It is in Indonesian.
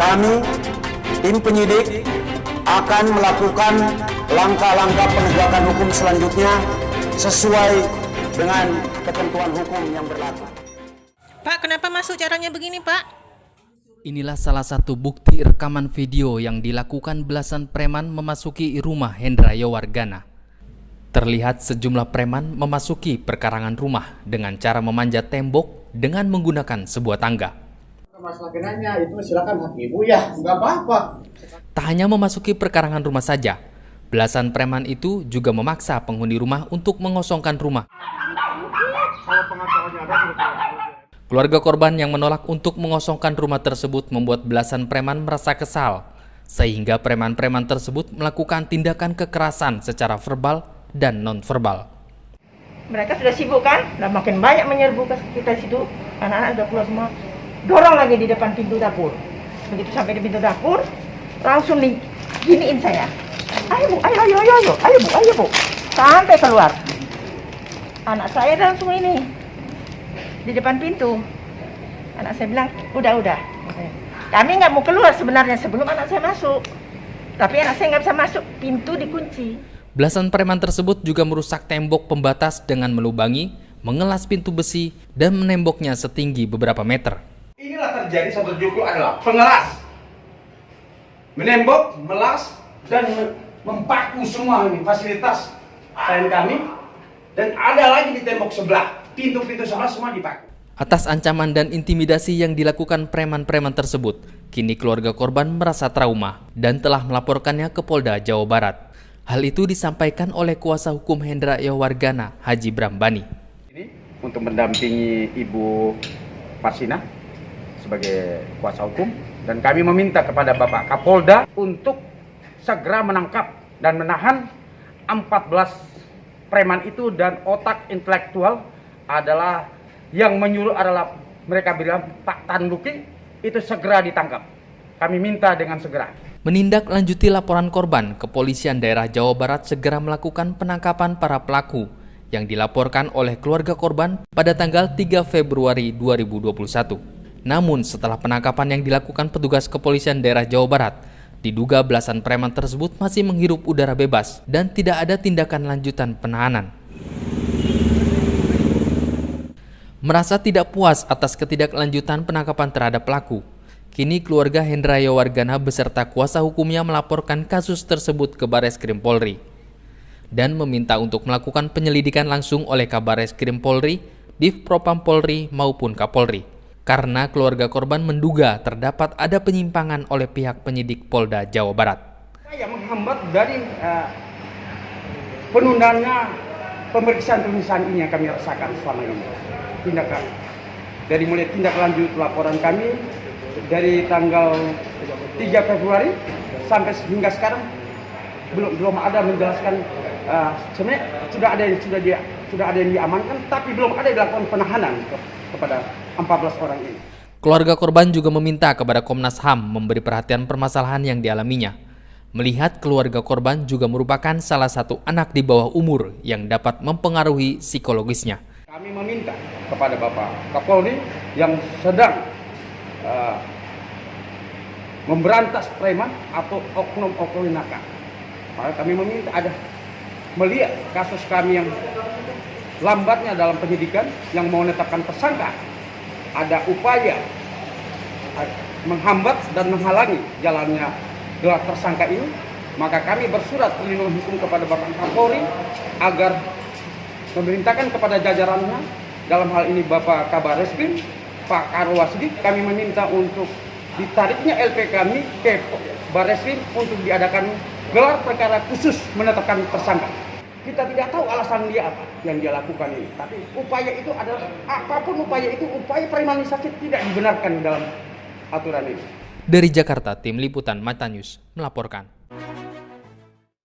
Kami, tim penyidik, akan melakukan langkah-langkah penegakan hukum selanjutnya sesuai dengan ketentuan hukum yang berlaku. Pak, kenapa masuk caranya begini, Pak? Inilah salah satu bukti rekaman video yang dilakukan belasan preman memasuki rumah Hendra Yowardana. Terlihat sejumlah preman memasuki perkarangan rumah dengan cara memanjat tembok dengan menggunakan sebuah tangga. Masalah kenanya itu silakan hak ibu ya, nggak apa-apa. Tak hanya memasuki perkarangan rumah saja, belasan preman itu juga memaksa penghuni rumah untuk mengosongkan rumah. Keluarga korban yang menolak untuk mengosongkan rumah tersebut membuat belasan preman merasa kesal, sehingga preman-preman tersebut melakukan tindakan kekerasan secara verbal dan non-verbal. Mereka sudah sibuk kan, udah makin banyak menyerbu ke kita situ, anak-anak udah keluar semua, dorong lagi di depan pintu dapur. Begitu sampai di pintu dapur, langsung giniin saya. Ayo bu, ayo bu, sampai keluar. Anak saya langsung ini di depan pintu. Anak saya bilang, udah. Kami nggak mau keluar sebenarnya sebelum anak saya masuk, tapi anak saya nggak bisa masuk, pintu dikunci. Belasan preman tersebut juga merusak tembok pembatas dengan melubangi, mengelas pintu besi, dan menemboknya setinggi beberapa meter. Inilah terjadi satu jukul adalah pengelas, menembok, melas, dan mempaku semua ini fasilitas klien kami. Dan ada lagi di tembok sebelah, pintu-pintu sebelah semua dipaku. Atas ancaman dan intimidasi yang dilakukan preman-preman tersebut, kini keluarga korban merasa trauma dan telah melaporkannya ke Polda Jawa Barat. Hal itu disampaikan oleh kuasa hukum Hendra Yowardana, Haji Brambani. Ini untuk mendampingi Ibu Marsina sebagai kuasa hukum, dan kami meminta kepada Bapak Kapolda untuk segera menangkap dan menahan 14 preman itu, dan otak intelektual adalah yang menyuruh adalah mereka bilang Pak Tanduki, itu segera ditangkap. Kami minta dengan segera. Menindaklanjuti laporan korban, Kepolisian Daerah Jawa Barat segera melakukan penangkapan para pelaku yang dilaporkan oleh keluarga korban pada tanggal 3 Februari 2021. Namun setelah penangkapan yang dilakukan petugas Kepolisian Daerah Jawa Barat, diduga belasan preman tersebut masih menghirup udara bebas dan tidak ada tindakan lanjutan penahanan. Merasa tidak puas atas ketidaklanjutan penangkapan terhadap pelaku, kini keluarga Hendra Yowardana beserta kuasa hukumnya melaporkan kasus tersebut ke Bareskrim Polri dan meminta untuk melakukan penyelidikan langsung oleh Kabareskrim Polri, Divpropam Polri maupun Kapolri, karena keluarga korban menduga terdapat ada penyimpangan oleh pihak penyidik Polda Jawa Barat. Yang menghambat dari penundaannya pemeriksaan ini yang kami rasakan selama ini. Tindakan dari mulai tindak lanjut laporan kami dari tanggal 3 Februari sampai hingga sekarang belum ada menjelaskan. Sebenarnya sudah ada yang diamankan, tapi belum ada dilakukan penahanan kepada 14 orang ini. Keluarga korban juga meminta kepada Komnas HAM memberi perhatian permasalahan yang dialaminya, melihat keluarga korban juga merupakan salah satu anak di bawah umur yang dapat mempengaruhi psikologisnya. Kami meminta kepada Bapak Kapolri yang sedang memberantas preman atau oknum-oknum nakal. Maka kami meminta melihat kasus kami yang lambatnya dalam penyidikan, yang mau menetapkan tersangka, ada upaya menghambat dan menghalangi jalannya gelar tersangka ini, maka kami bersurat perlindungan hukum kepada Bapak Kapolri agar memerintahkan kepada jajarannya, dalam hal ini Bapak Kabareskrim, Pak Karwasdi, kami meminta untuk ditariknya LP kami ke Bareskrim untuk diadakan gelar perkara khusus menetapkan tersangka. Kita tidak tahu alasan dia apa yang dia lakukan ini, tapi upaya itu adalah apapun upaya itu, upaya kriminalisasi tidak dibenarkan dalam aturan ini. Dari Jakarta, Tim Liputan Mata News melaporkan.